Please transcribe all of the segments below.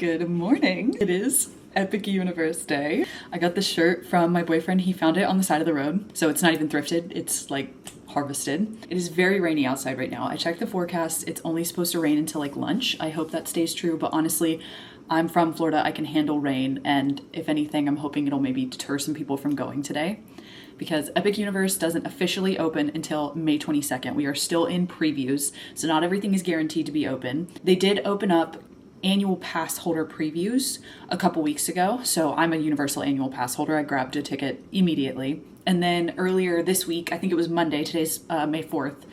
Good morning. It is Epic Universe Day. I got this shirt from my boyfriend. He found it on the side of the road. So it's not even thrifted. It's like harvested. It is very rainy outside right now. I checked the forecast. It's only supposed to rain until like lunch. I hope that stays true, but honestly, I'm from Florida. I can handle rain. And if anything, I'm hoping it'll maybe deter some people from going today, because Epic Universe doesn't officially open until May 22nd. We are still in previews, so not everything is guaranteed to be open. They did open up annual pass holder previews a couple weeks ago, so I'm a Universal annual pass holder. I grabbed a ticket immediately. And then earlier this week, I think it was Monday, today's May 4th,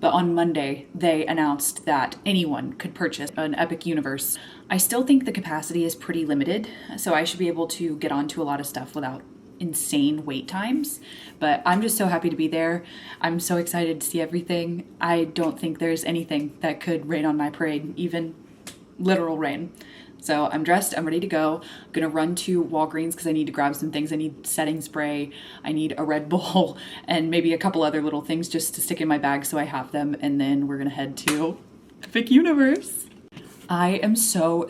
but on Monday, they announced that anyone could purchase an Epic Universe. I still think the capacity is pretty limited, so I should be able to get onto a lot of stuff without insane wait times, but I'm just so happy to be there. I'm so excited to see everything. I don't think there's anything that could rain on my parade, even literal rain. So I'm dressed, I'm ready to go. I'm gonna run to Walgreens because I need to grab some things. I need setting spray, I need a Red Bull, and maybe a couple other little things just to stick in my bag so I have them, and then we're gonna head to Epic Universe. I am so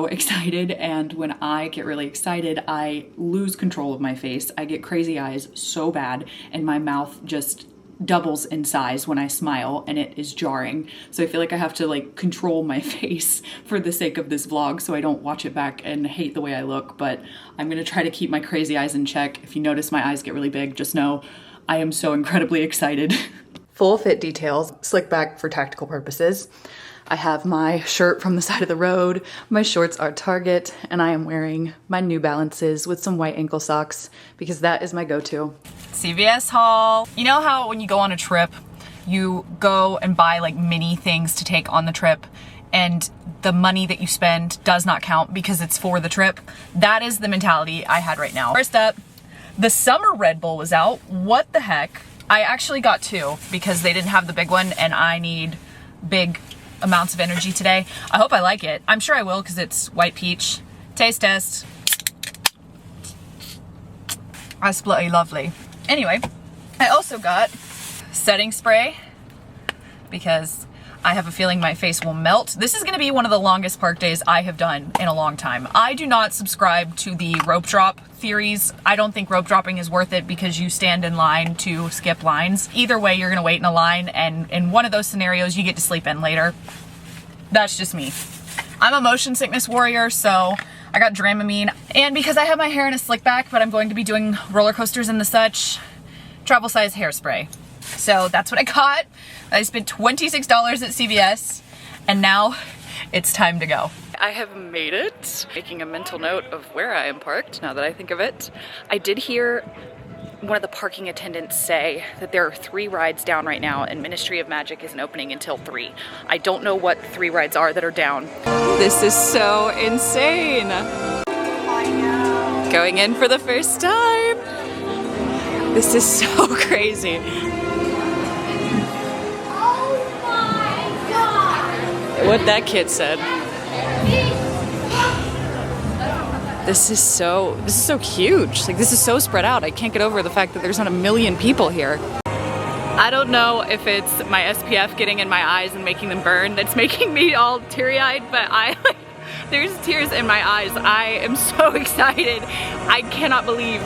excited, and when I get really excited, I lose control of my face. I get crazy eyes so bad, and my mouth just doubles in size when I smile, and it is jarring. So I feel like I have to like control my face for the sake of this vlog so I don't watch it back and hate the way I look, but I'm gonna try to keep my crazy eyes in check. If you notice my eyes get really big, just know I am so incredibly excited. Full fit details, slick back for tactical purposes. I have my shirt from the side of the road, my shorts are Target, and I am wearing my New Balances with some white ankle socks because that is my go-to. CVS haul. You know how when you go on a trip, you go and buy like mini things to take on the trip, and the money that you spend does not count because it's for the trip? That is the mentality I had right now. First up, the summer Red Bull was out. What the heck? I actually got two because they didn't have the big one, and I need big amounts of energy today. I hope I like it. I'm sure I will because it's white peach. Taste test. Absolutely lovely. Anyway, I also got setting spray because I have a feeling my face will melt. This is gonna be one of the longest park days I have done in a long time. I do not subscribe to the rope drop theories. I don't think rope dropping is worth it because you stand in line to skip lines. Either way, you're gonna wait in a line, and in one of those scenarios, you get to sleep in later. That's just me. I'm a motion sickness warrior, so I got Dramamine. And because I have my hair in a slick back, but I'm going to be doing roller coasters and the such, travel size hairspray. So that's what I got. I spent $26 at CVS, and now it's time to go. I have made it. Making a mental note of where I am parked, now that I think of it. I did hear one of the parking attendants say that there are 3 rides down right now, and Ministry of Magic isn't opening until 3. I don't know what 3 rides are that are down. This is so insane. I know. Going in for the first time. This is so crazy. What that kid said. This is so huge. Like, this is so spread out. I can't get over the fact that there's not a million people here. I don't know if it's my SPF getting in my eyes and making them burn that's making me all teary-eyed, but there's tears in my eyes. I am so excited. I cannot believe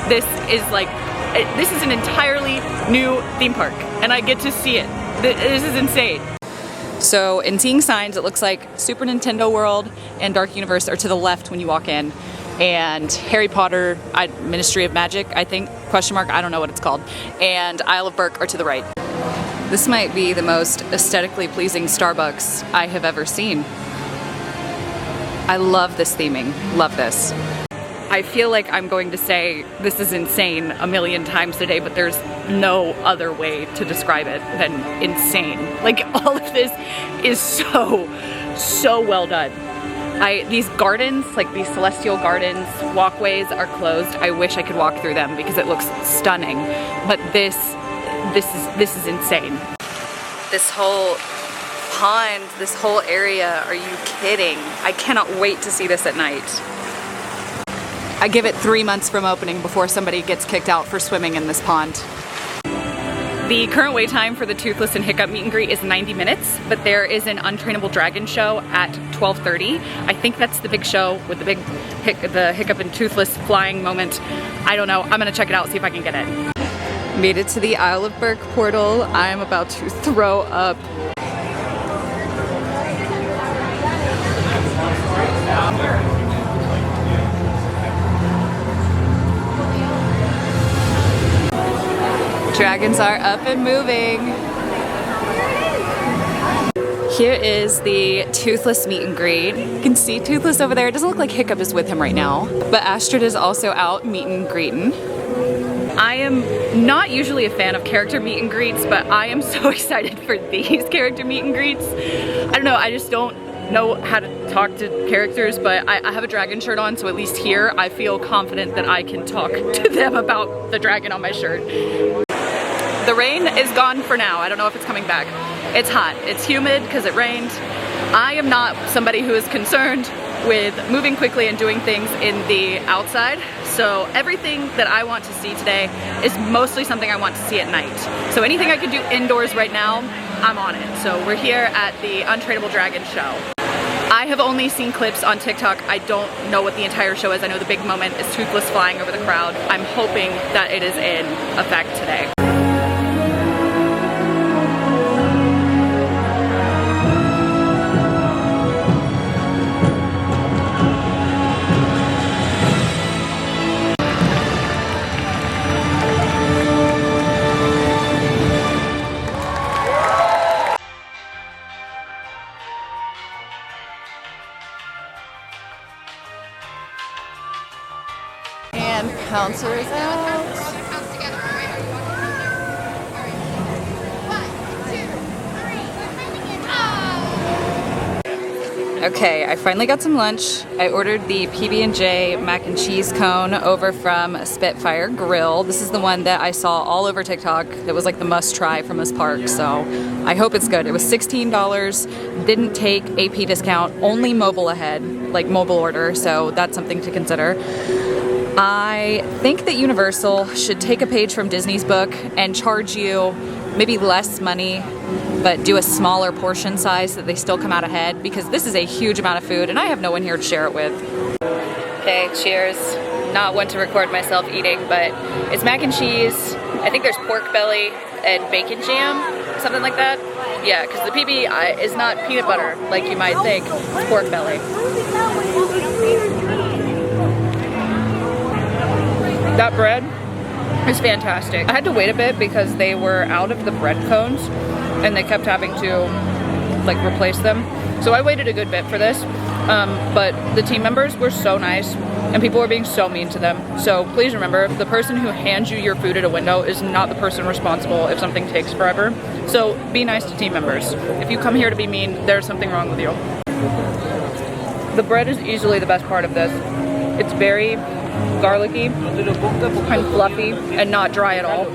this is an entirely new theme park, and I get to see it. This is insane. So in seeing signs, it looks like Super Nintendo World and Dark Universe are to the left when you walk in, and Harry Potter, Ministry of Magic, I think, question mark, I don't know what it's called, and Isle of Berk are to the right. This might be the most aesthetically pleasing Starbucks I have ever seen. I love this theming, love this. I feel like I'm going to say this is insane a million times today, but there's no other way to describe it than insane. Like, all of this is so well done. These gardens, like these celestial gardens, walkways are closed. I wish I could walk through them because it looks stunning, but this is insane. This whole pond, this whole area, are you kidding? I cannot wait to see this at night. I give it 3 months from opening before somebody gets kicked out for swimming in this pond. The current wait time for the Toothless and Hiccup meet and greet is 90 minutes, but there is an untrainable dragon show at 12:30. I think that's the big show with the big the Hiccup and Toothless flying moment. I don't know. I'm gonna check it out, see if I can get it. Made it to the Isle of Berk portal. I am about to throw up. Dragons are up and moving. Here is the Toothless meet and greet. You can see Toothless over there. It doesn't look like Hiccup is with him right now, but Astrid is also out meet and greeting. I am not usually a fan of character meet and greets, but I am so excited for these character meet and greets. I don't know, I just don't know how to talk to characters, but I have a dragon shirt on, so at least here I feel confident that I can talk to them about the dragon on my shirt. The rain is gone for now. I don't know if it's coming back. It's hot, it's humid because it rained. I am not somebody who is concerned with moving quickly and doing things in the outside. So everything that I want to see today is mostly something I want to see at night. So anything I can do indoors right now, I'm on it. So we're here at the Untrainable Dragon show. I have only seen clips on TikTok. I don't know what the entire show is. I know the big moment is Toothless flying over the crowd. I'm hoping that it is in effect today. And Pouncer is out. Okay, I finally got some lunch. I ordered the PB&J mac and cheese cone over from Spitfire Grill. This is the one that I saw all over TikTok that was like the must try from this park, so I hope it's good. It was $16, didn't take AP discount, only mobile ahead, like mobile order, so that's something to consider. I think that Universal should take a page from Disney's book and charge you maybe less money, but do a smaller portion size so that they still come out ahead, because this is a huge amount of food and I have no one here to share it with. Okay, cheers. Not one to record myself eating, but it's mac and cheese. I think there's pork belly and bacon jam, something like that. Yeah, because the PB is not peanut butter like you might think. It's pork belly. That bread is fantastic. I had to wait a bit because they were out of the bread cones and they kept having to like replace them. So I waited a good bit for this, but the team members were so nice and people were being so mean to them. So please remember, the person who hands you your food at a window is not the person responsible if something takes forever. So be nice to team members. If you come here to be mean, there's something wrong with you. The bread is easily the best part of this. It's very garlicky and fluffy and not dry at all.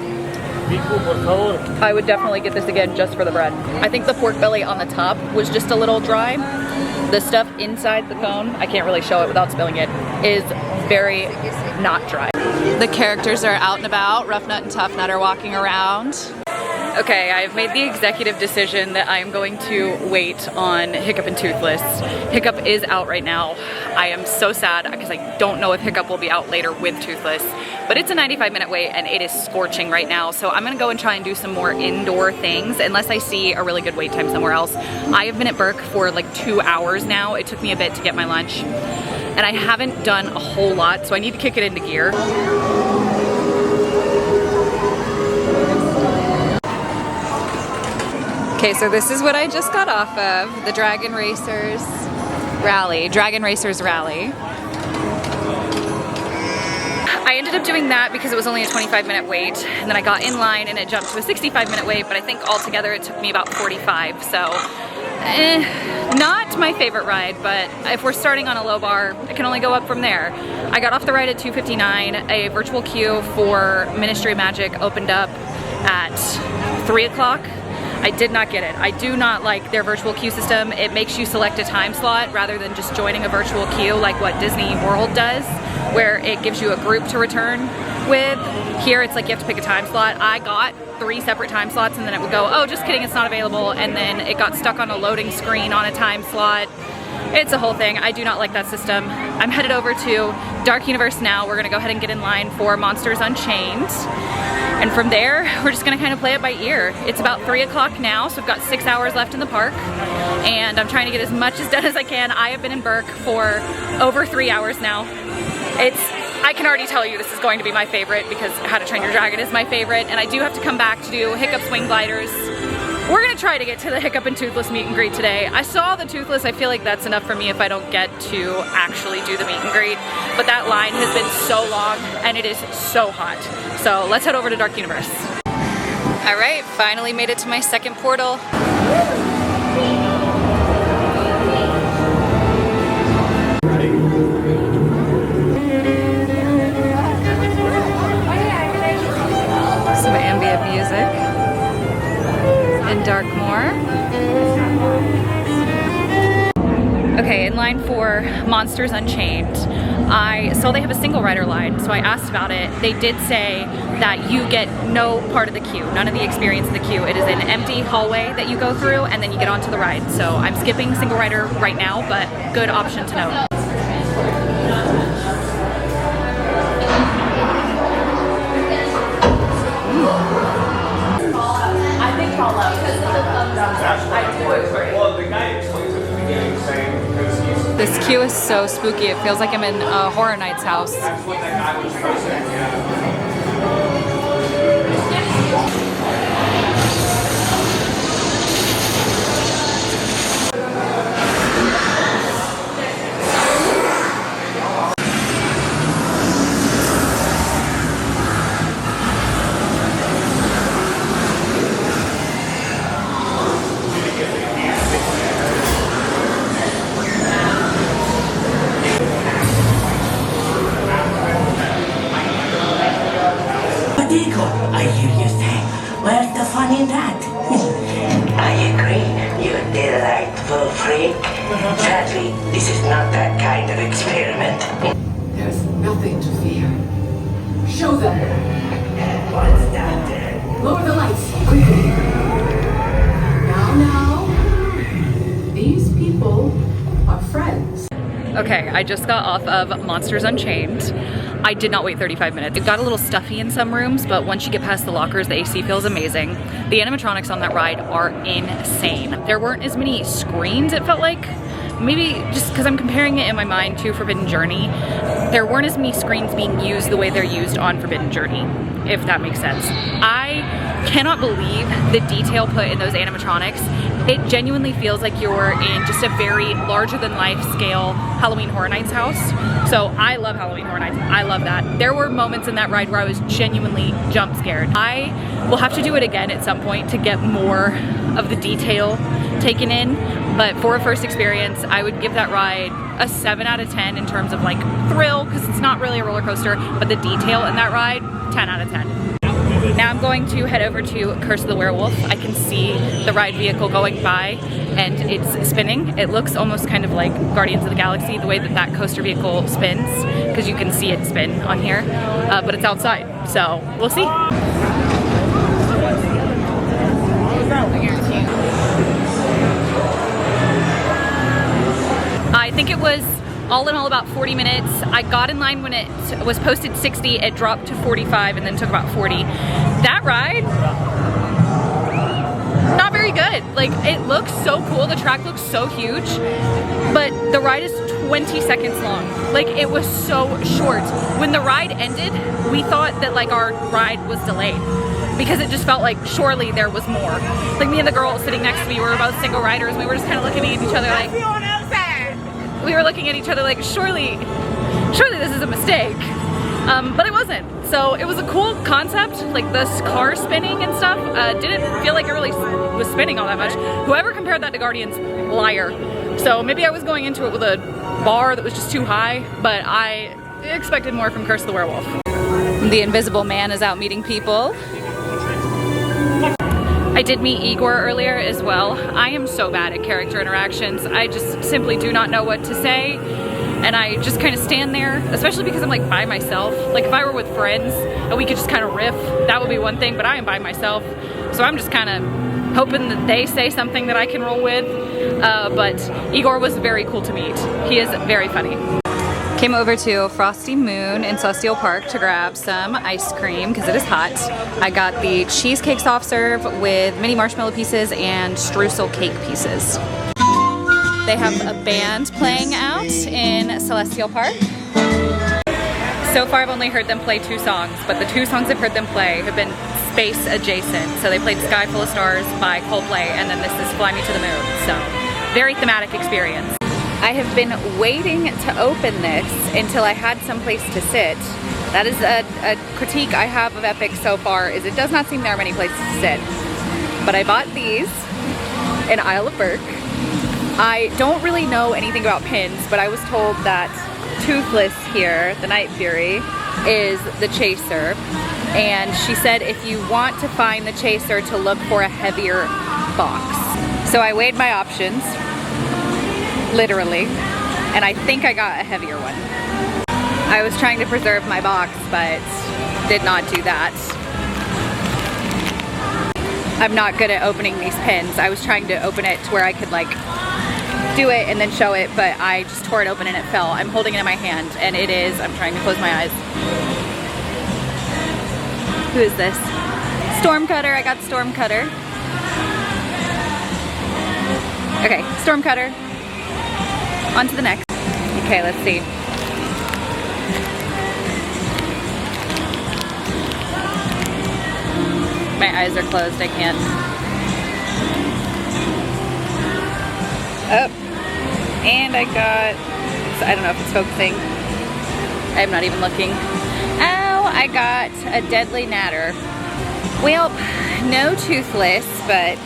I would definitely get this again just for the bread. I think the pork belly on the top was just a little dry. The stuff inside the cone, I can't really show it without spilling it, is very not dry. The characters are out and about. Rough Nut and Tough Nut are walking around. Okay, I've made the executive decision that I am going to wait on Hiccup and Toothless. Hiccup is out right now. I am so sad because I don't know if Hiccup will be out later with Toothless, but it's a 95-minute wait and it is scorching right now, so I'm gonna go and try and do some more indoor things unless I see a really good wait time somewhere else. I have been at Berk for like 2 hours now. It took me a bit to get my lunch, and I haven't done a whole lot, so I need to kick it into gear. Okay, so this is what I just got off of, the Dragon Racers Rally. I ended up doing that because it was only a 25-minute wait, and then I got in line and it jumped to a 65-minute wait, but I think altogether it took me about 45, so not my favorite ride, but if we're starting on a low bar, it can only go up from there. I got off the ride at 2:59. A virtual queue for Ministry of Magic opened up at 3 o'clock. I did not get it. I do not like their virtual queue system. It makes you select a time slot rather than just joining a virtual queue like what Disney World does, where it gives you a group to return with. Here it's like you have to pick a time slot. I got 3 separate time slots, and then it would go, oh, just kidding, it's not available, and then it got stuck on a loading screen on a time slot. It's a whole thing. I do not like that system. I'm headed over to Dark Universe now. We're gonna go ahead and get in line for Monsters Unchained. And from there, we're just gonna kind of play it by ear. It's about 3 o'clock now, so we've got 6 hours left in the park. And I'm trying to get as much as done as I can. I have been in Burke for over 3 hours now. I can already tell you this is going to be my favorite because How to Train Your Dragon is my favorite. And I do have to come back to do Hiccup Swing Gliders. We're gonna try to get to the Hiccup and Toothless meet and greet today. I saw the Toothless. I feel like that's enough for me if I don't get to actually do the meet and greet. But that line has been so long and it is so hot. So let's head over to Dark Universe. All right, finally made it to my second portal. Some ambient music. Darkmoor. Okay, in line for Monsters Unchained, I saw they have a single rider line, so I asked about it. They did say that you get no part of the queue, none of the experience in the queue. It is an empty hallway that you go through and then you get onto the ride. So I'm skipping single rider right now, but good option to note. This queue is so spooky. It feels like I'm in a Horror Nights house. That's what that guy was posting, yeah. I hear you saying, where's the fun in that? I agree, you delightful freak. Sadly, this is not that kind of experiment. There's nothing to fear. Show them. What's that? Lower the lights, quickly. Now. These people are friends. Okay, I just got off of Monsters Unchained. I did not wait 35 minutes. It got a little stuffy in some rooms, but once you get past the lockers, the AC feels amazing. The animatronics on that ride are insane. There weren't as many screens, it felt like. Maybe just because I'm comparing it in my mind to Forbidden Journey, there weren't as many screens being used the way they're used on Forbidden Journey, if that makes sense. I cannot believe the detail put in those animatronics. It genuinely feels like you're in just a very larger than life scale Halloween Horror Nights house. So I love Halloween Horror Nights. I love that. There were moments in that ride where I was genuinely jump scared. I will have to do it again at some point to get more of the detail taken in. But for a first experience, I would give that ride a 7 out of 10 in terms of like thrill, because it's not really a roller coaster, but the detail in that ride, 10 out of 10. Now I'm going to head over to Curse of the Werewolf. I can see the ride vehicle going by and it's spinning. It looks almost kind of like Guardians of the Galaxy, the way that that coaster vehicle spins, because you can see it spin on here, but it's outside, so we'll see. I think it was all in all about 40 minutes. I got in line when it was posted 60, it dropped to 45 and then took about 40. That ride, not very good. Like, it looks so cool, the track looks so huge, but the ride is 20 seconds long. Like, it was so short. When the ride ended, we thought that like our ride was delayed, because it just felt like surely there was more. Like, me and the girl sitting next to me, we were both single riders, and we were just kind of looking at each other like, we were looking at each other like, surely this is a mistake. But it wasn't. So it was a cool concept, like this car spinning and stuff. Didn't feel like it really was spinning all that much. Whoever compared that to Guardians, liar. So maybe I was going into it with a bar that was just too high, but I expected more from Curse of the Werewolf. The Invisible Man is out meeting people. I did meet Igor earlier as well. I am so bad at character interactions. I just simply do not know what to say. and I just kind of stand there, especially because I'm like by myself. Like if I were with friends and we could just kind of riff, that would be one thing, but I am by myself. So I'm just kind of hoping that they say something that I can roll with. But Igor was very cool to meet. He is very funny. Came over to Frosty Moon in Celestial Park to grab some ice cream because it is hot. I got the cheesecake soft serve with mini marshmallow pieces and streusel cake pieces. They have a band playing out in Celestial Park. So far I've only heard them play 2 songs, but the 2 songs I've heard them play have been space adjacent. So they played Sky Full of Stars by Coldplay, and then this is Fly Me to the Moon. So very thematic experience. I have been waiting to open this until I had some place to sit. That is a critique I have of Epic so far, is it does not seem there are many places to sit. But I bought these in Isle of Burke. I don't really know anything about pins, but I was told that Toothless here, the Night Fury, is the chaser. And she said if you want to find the chaser, to look for a heavier box. So I weighed my options, literally, and I think I got a heavier one. I was trying to preserve my box, but did not do that. I'm not good at opening these pins. I was trying to open it to where I could like do it and then show it, but I just tore it open and it fell. I'm holding it in my hand, and it is, I'm trying to close my eyes. Who is this? Stormcutter, I got Stormcutter. Okay, Stormcutter. On to the next. Okay, let's see. My eyes are closed, I can't. Oh, and I got, I don't know if it's focusing. I'm not even looking. Oh, I got a Deadly Natter. Well, no Toothless, but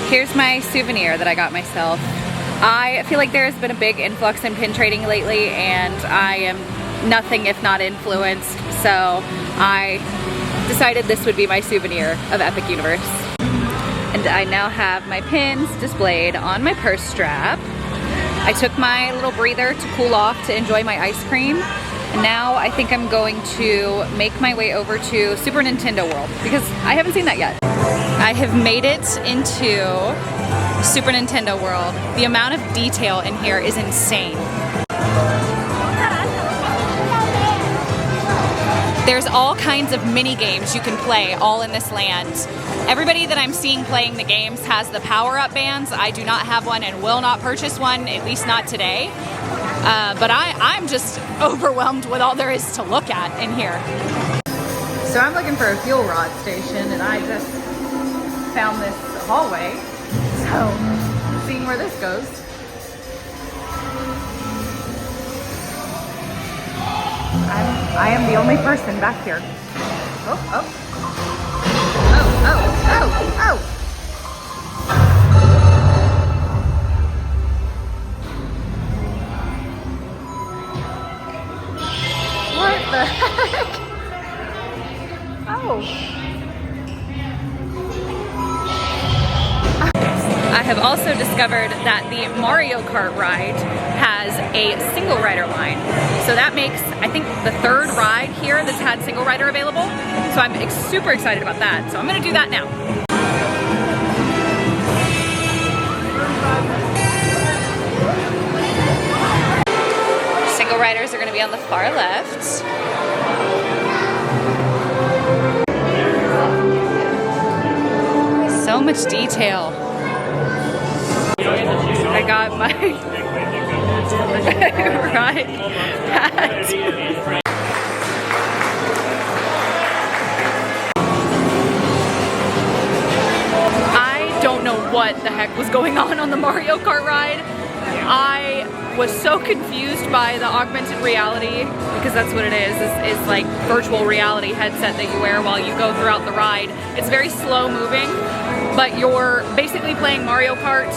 here's my souvenir that I got myself. I feel like there has been a big influx in pin trading lately, and I am nothing if not influenced, so I decided this would be my souvenir of Epic Universe. And I now have my pins displayed on my purse strap. I took my little breather to cool off to enjoy my ice cream, and now I think I'm going to make my way over to Super Nintendo World because I haven't seen that yet. I have made it into Super Nintendo World. The amount of detail in here is insane. There's all kinds of mini games you can play all in this land. Everybody that I'm seeing playing the games has the power-up bands. I do not have one and will not purchase one, at least not today. But I'm just overwhelmed with all there is to look at in here. So I'm looking for a fuel rod station, and I just found this hallway. So, seeing where this goes. I am the only person back here. Oh, oh. Oh, oh, oh, oh. What the heck? Oh. I have also discovered that the Mario Kart ride has a single rider line. So that makes, I think, the 3rd ride here that's had single rider available. So I'm super excited about that. So I'm gonna do that now. Single riders are gonna be on the far left. So much detail. I got my ride hat. I don't know what the heck was going on the Mario Kart ride. I was so confused by the augmented reality, because that's what it is like virtual reality headset that you wear while you go throughout the ride. It's very slow moving, but you're basically playing Mario Kart,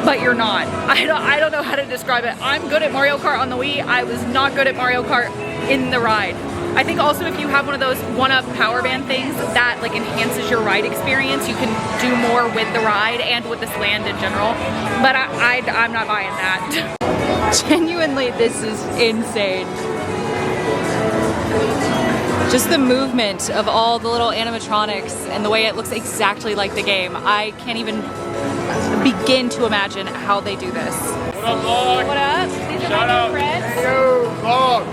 but you're not. I don't know how to describe it. I'm good at Mario Kart on the Wii. I was not good at Mario Kart in the ride. I think also if you have one of those one-up power band things, that like enhances your ride experience. You can do more with the ride and with this land in general, but I'm not buying that. Genuinely, this is insane. Just the movement of all the little animatronics and the way it looks exactly like the game. I can't even begin to imagine how they do this. What up, vlog? What up? These are Shout my out. new friends. Yo, vlog.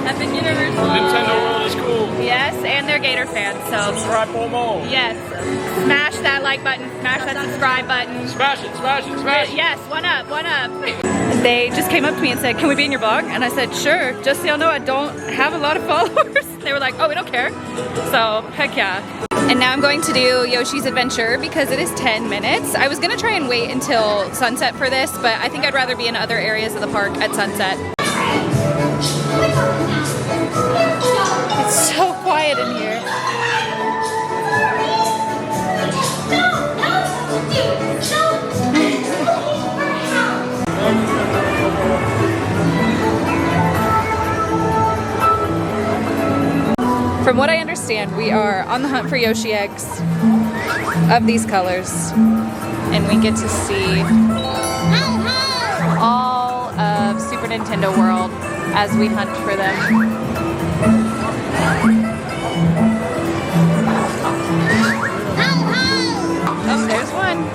Epic Universal. Nintendo World is cool. Yes, and they're Gator fans, so Subscribe for more. yes. Smash that like button, smash that subscribe button. Smash it, smash it, smash it. Yes, one up, one up. They just came up to me and said, can we be in your vlog? And I said, sure, just so y'all know I don't have a lot of followers. They were like, oh, we don't care. So, heck yeah. And now I'm going to do Yoshi's Adventure because it is 10 minutes. I was gonna try and wait until sunset for this, but I think I'd rather be in other areas of the park at sunset. It's so quiet in here. From what I understand, we are on the hunt for Yoshi eggs of these colors, and we get to see all of Super Nintendo World as we hunt for them. Oh, there's one.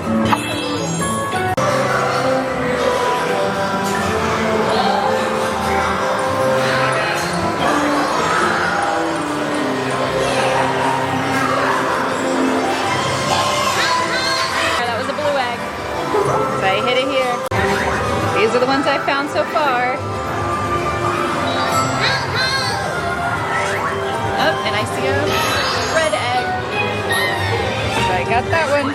That was a blue egg. So I hit it here. These are the ones I found so far. Oh, and I see a red egg. So I got that one.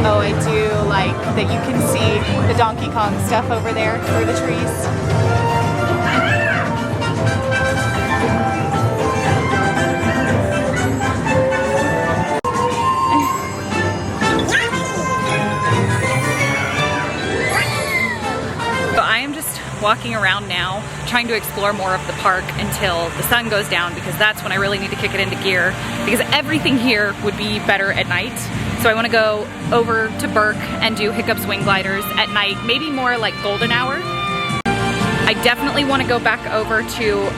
Oh, I do like that you can see the Donkey Kong stuff over there through the trees. So I am just walking around now, trying to explore more of the park until the sun goes down, because that's when I really need to kick it into gear, because everything here would be better at night. So I want to go over to Burke and do Hiccup's Wing Gliders at night, maybe more like golden hour. I definitely want to go back over to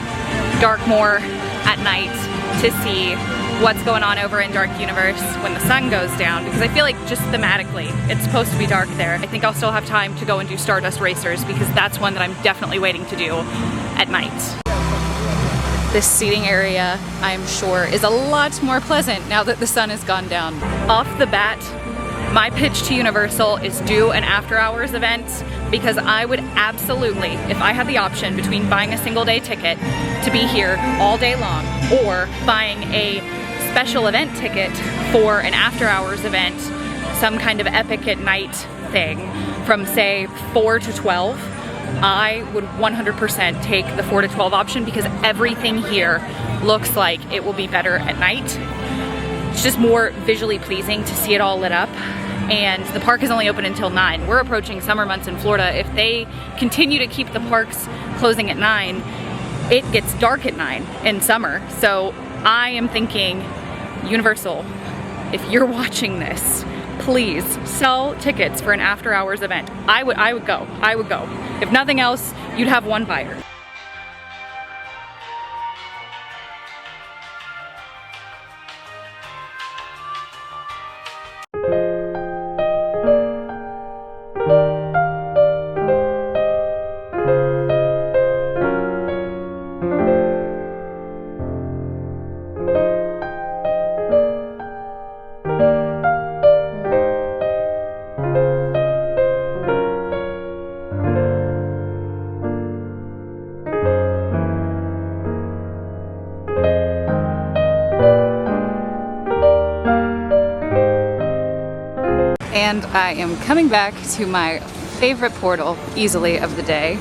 Darkmoor at night to see what's going on over in Dark Universe when the sun goes down, because I feel like just thematically it's supposed to be dark there. I think I'll still have time to go and do Stardust Racers, because that's one that I'm definitely waiting to do at night. This seating area, I'm sure, is a lot more pleasant now that the sun has gone down. Off the bat, my pitch to Universal is do an after hours event, because I would absolutely, if I had the option between buying a single day ticket to be here all day long or buying a special event ticket for an after hours event, some kind of epic at night thing from say 4 to 12, I would 100% take the 4 to 12 option, because everything here looks like it will be better at night. It's just more visually pleasing to see it all lit up. And the park is only open until 9. We're approaching summer months in Florida. If they continue to keep the parks closing at 9, it gets dark at 9 in summer. So I am thinking, Universal, if you're watching this, please sell tickets for an after hours event. I would go. If nothing else, you'd have one buyer. And I am coming back to my favorite portal, easily, of the day.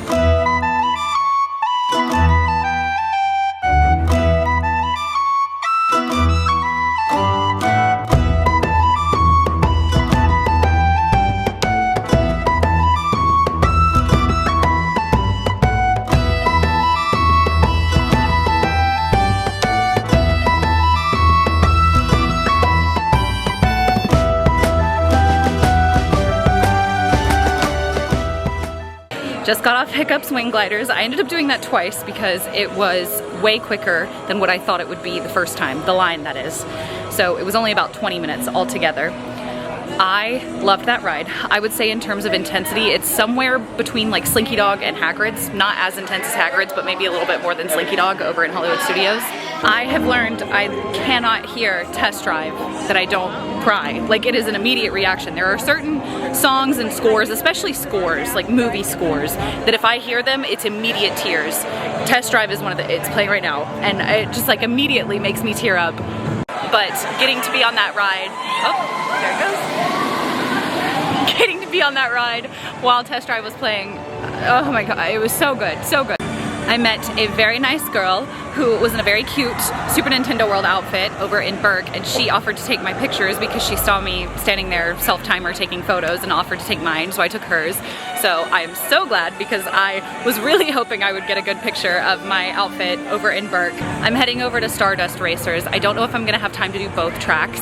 Just got off Hiccup swing gliders. I ended up doing that twice because it was way quicker than what I thought it would be the first time, the line that is. So it was only about 20 minutes altogether. I loved that ride. I would say in terms of intensity, it's somewhere between like Slinky Dog and Hagrid's. Not as intense as Hagrid's, but maybe a little bit more than Slinky Dog over in Hollywood Studios. I have learned I cannot hear Test Drive that I don't cry. Like, it is an immediate reaction. There are certain songs and scores, especially scores, like movie scores, that if I hear them, it's immediate tears. Test Drive is one of the, it's playing right now, and it just like immediately makes me tear up. But getting to be on that ride, oh, there it goes. Getting to be on that ride while Test Drive was playing, oh my god, it was so good, so good. I met a very nice girl who was in a very cute Super Nintendo World outfit over in Burke, and she offered to take my pictures because she saw me standing there self-timer taking photos and offered to take mine, so I took hers. So I am so glad because I was really hoping I would get a good picture of my outfit over in Burke. I'm heading over to Stardust Racers. I don't know if I'm gonna have time to do both tracks.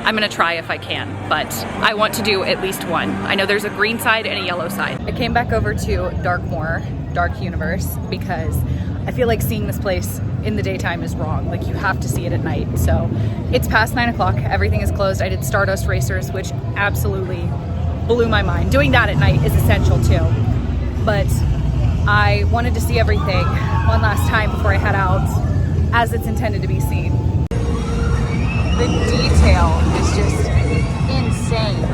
I'm gonna try if I can, but I want to do at least one. I know there's a green side and a yellow side. I came back over to Darkmoor, Dark Universe, because I feel like seeing this place in the daytime is wrong. Like, you have to see it at night. So it's past 9 o'clock, everything is closed. I did Stardust Racers, which absolutely blew my mind. Doing that at night is essential too. But I wanted to see everything one last time before I head out as it's intended to be seen. The detail is just insane.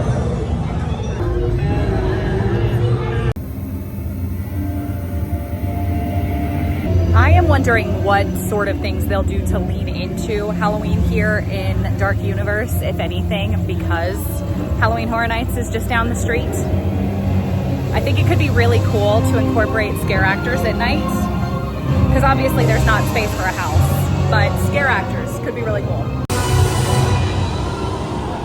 I am wondering what sort of things they'll do to lean into Halloween here in Dark Universe, if anything, because Halloween Horror Nights is just down the street. I think it could be really cool to incorporate scare actors at night, because obviously there's not space for a house, but scare actors could be really cool.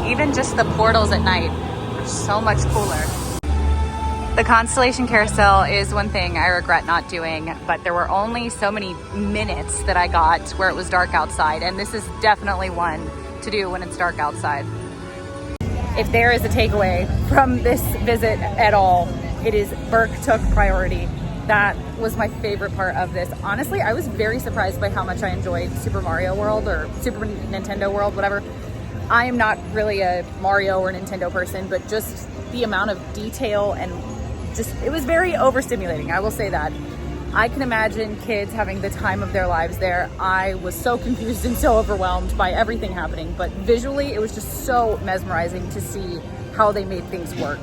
Even just the portals at night are so much cooler. The Constellation Carousel is one thing I regret not doing, but there were only so many minutes that I got where it was dark outside, and this is definitely one to do when it's dark outside. If there is a takeaway from this visit at all, it is Burke took priority. That was my favorite part of this. Honestly, I was very surprised by how much I enjoyed Super Mario World or Super Nintendo World, whatever. I am not really a Mario or Nintendo person, but just the amount of detail and just, it was very overstimulating, I will say that. I can imagine kids having the time of their lives there. I was so confused and so overwhelmed by everything happening, but visually it was just so mesmerizing to see how they made things work.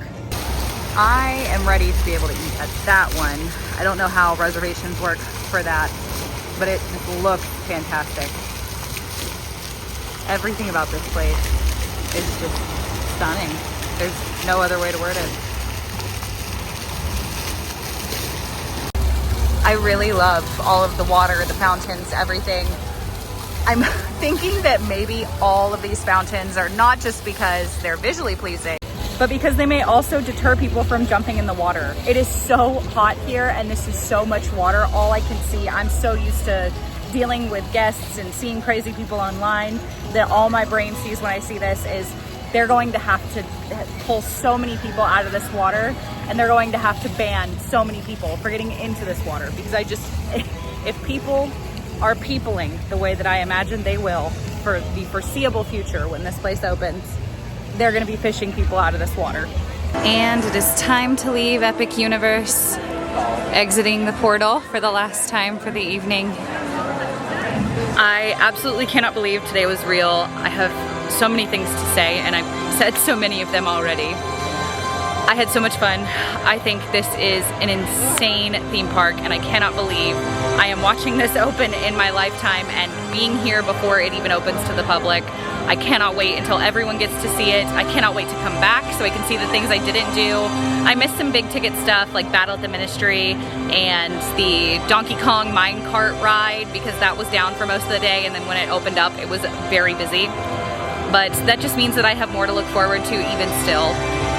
I am ready to be able to eat at that one. I don't know how reservations work for that, but it just looked fantastic. Everything about this place is just stunning. There's no other way to word it. I really love all of the water, the fountains, everything. I'm thinking that maybe all of these fountains are not just because they're visually pleasing, but because they may also deter people from jumping in the water. It is so hot here and this is so much water, all I can see. I'm so used to dealing with guests and seeing crazy people online that all my brain sees when I see this is they're going to have to pull so many people out of this water, and they're going to have to ban so many people for getting into this water, because if people are peopling the way that I imagine they will for the foreseeable future when this place opens, they're gonna be fishing people out of this water. And it is time to leave Epic Universe, exiting the portal for the last time for the evening. I absolutely cannot believe today was real. I have so many things to say, and I've said so many of them already. I had so much fun. I think this is an insane theme park, and I cannot believe I am watching this open in my lifetime and being here before it even opens to the public. I cannot wait until everyone gets to see it. I cannot wait to come back so I can see the things I didn't do. I missed some big ticket stuff like Battle at the Ministry and the Donkey Kong minecart ride, because that was down for most of the day, and then when it opened up it was very busy. But that just means that I have more to look forward to even still.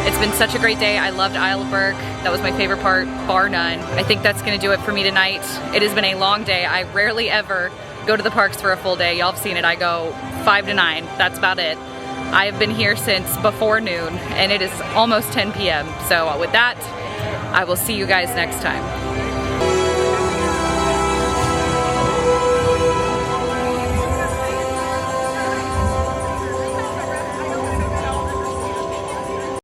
It's been such a great day. I loved Isle of Burke. That was my favorite part, bar none. I think that's gonna do it for me tonight. It has been a long day. I rarely ever go to the parks for a full day. Y'all have seen it. I go 5 to 9. That's about it. I have been here since before noon, and it is almost 10 p.m. So with that, I will see you guys next time.